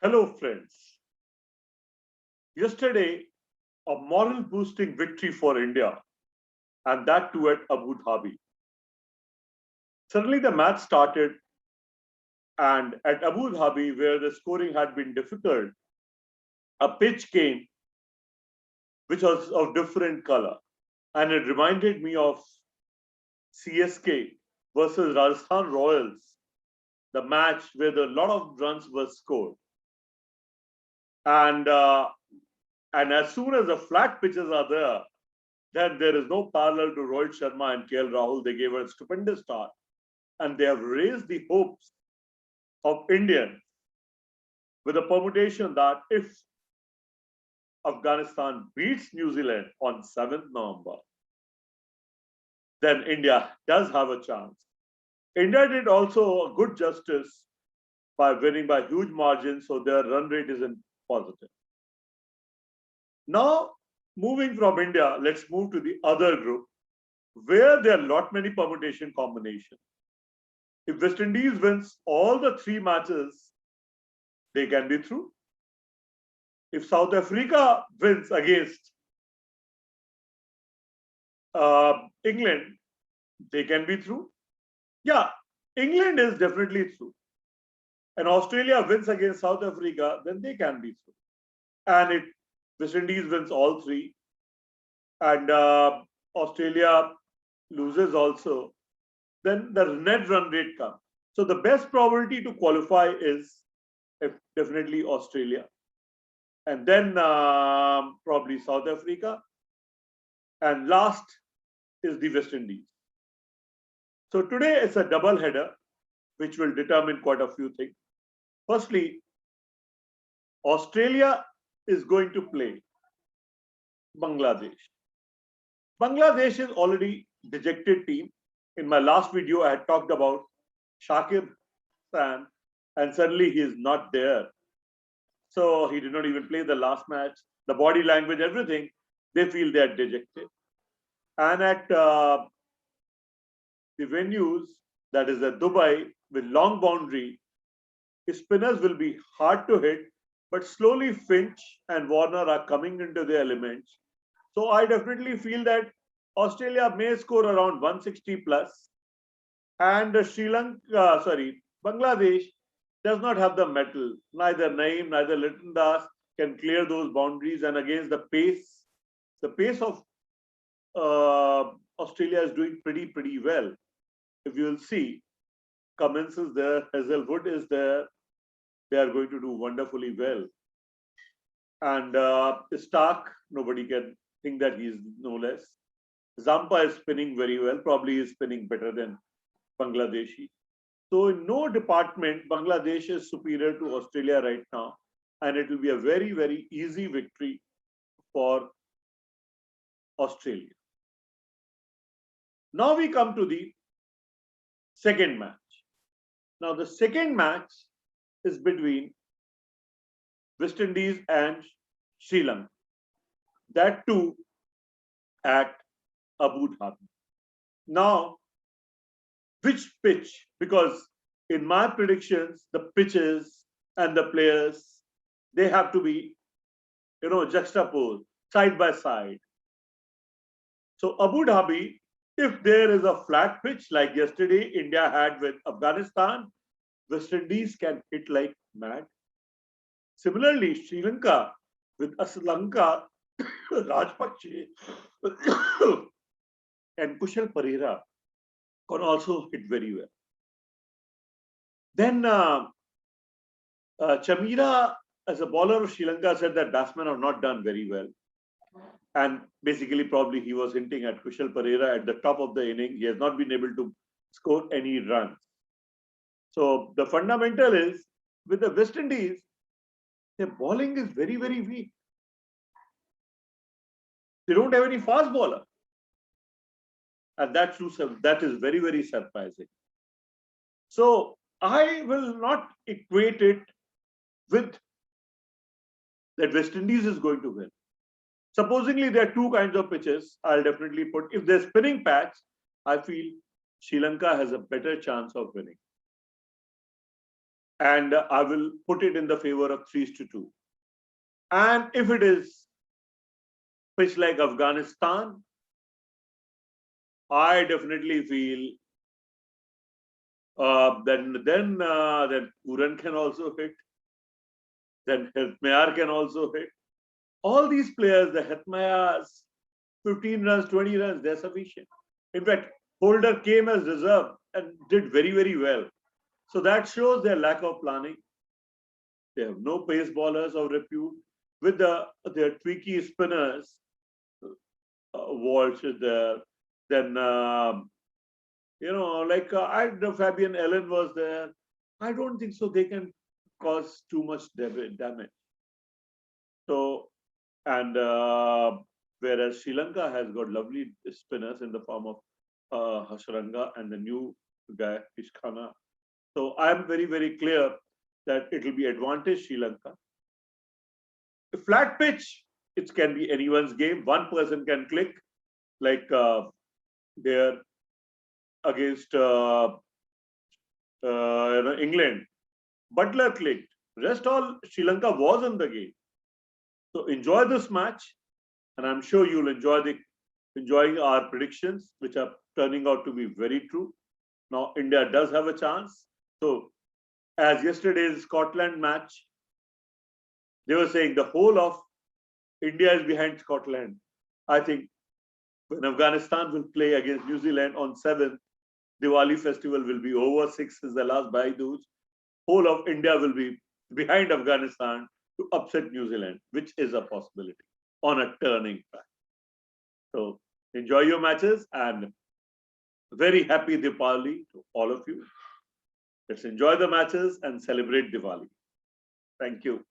Hello, friends. Yesterday, a moral boosting victory for India, and that too at Abu Dhabi. Suddenly, the match started, and at Abu Dhabi, where the scoring had been difficult, a pitch came which was of different color, and it reminded me of CSK versus Rajasthan Royals, the match where a lot of runs were scored. And and as soon as the flat pitches are there, then there is no parallel to Rohit Sharma and KL Rahul. They gave a stupendous start, and they have raised the hopes of Indians with a permutation that if Afghanistan beats New Zealand on 7th November, then India does have a chance. India did also a good justice by winning by huge margins, so their run rate is in positive. Now, moving from India, let's move to the other group where there are not many permutation combinations. If West Indies wins all the three matches, they can be through. If South Africa wins against England, they can be through. Yeah, England is definitely through. And Australia wins against South Africa, then they can be through. And if West Indies wins all three, and Australia loses also, then the net run rate comes. So the best probability to qualify is definitely Australia, and then probably South Africa, and last is the West Indies. So today it's a double header, which will determine quite a few things. Firstly, Australia is going to play Bangladesh. Bangladesh is already dejected team. In my last video, I had talked about Shakib Khan, and suddenly he is not there. So he did not even play the last match. The body language, everything, they feel they are dejected. And at the venues, that is at Dubai, with long boundary, spinners will be hard to hit, but slowly Finch and Warner are coming into their elements. So I definitely feel that Australia may score around 160 plus, and Bangladesh does not have the metal. Neither Naeem, neither Litton Das can clear those boundaries, and against the pace of Australia is doing pretty well. If you will see, Cummins is there, Hazelwood is there. They are going to do wonderfully well. And Stark, nobody can think that he is no less. Zampa is spinning very well. Probably is spinning better than Bangladeshi. So in no department, Bangladesh is superior to Australia right now. And it will be a very easy victory for Australia. Now we come to the second match. Now the second match is between West Indies and Sri Lanka. That too at Abu Dhabi. Now, which pitch? Because in my predictions, the pitches and the players, they have to be, juxtaposed side by side. So Abu Dhabi, if there is a flat pitch like yesterday India had with Afghanistan, West Indies can hit like mad. Similarly, Sri Lanka with Aslanka, Rajpakse, and Kushal Perera can also hit very well. Then Chamira, as a bowler of Sri Lanka, said that batsmen have not done very well. And basically, probably he was hinting at Kushal Perera at the top of the inning. He has not been able to score any runs. So the fundamental is, with the West Indies, their bowling is very weak. They don't have any fast bowler. And that is very surprising. So I will not equate it with that West Indies is going to win. Supposingly there are two kinds of pitches, I'll definitely put, if they're spinning patch, I feel Sri Lanka has a better chance of winning. and I will put it in the favor of 3-2. And if it is pitch like Afghanistan, I definitely feel then Puran can also hit, then Hetmayar can also hit. All these players, the Hetmayars, 15 runs, 20 runs, they're sufficient. In fact, Holder came as reserve and did very, very well. So that shows their lack of planning. They have no pace bowlers of repute. With their tweaky spinners, Walsh is there. Then, Fabian Allen was there. I don't think so. They can cause too much damage. So, and whereas Sri Lanka has got lovely spinners in the form of Hasaranga and the new guy, Ishkhana. So I'm very, very clear that it will be advantage Sri Lanka. A flat pitch, it can be anyone's game. One person can click, like there against England. Butler clicked. Rest all Sri Lanka was in the game. So enjoy this match, and I'm sure you'll enjoying our predictions, which are turning out to be very true. Now India does have a chance. So as yesterday's Scotland match, they were saying the whole of India is behind Scotland. I think when Afghanistan will play against New Zealand on 7th, Diwali festival will be over. 6 is the last Bhai Dooj. Whole of India will be behind Afghanistan to upset New Zealand, which is a possibility on a turning track. So enjoy your matches and very happy Diwali to all of you. Let's enjoy the matches and celebrate Diwali. Thank you.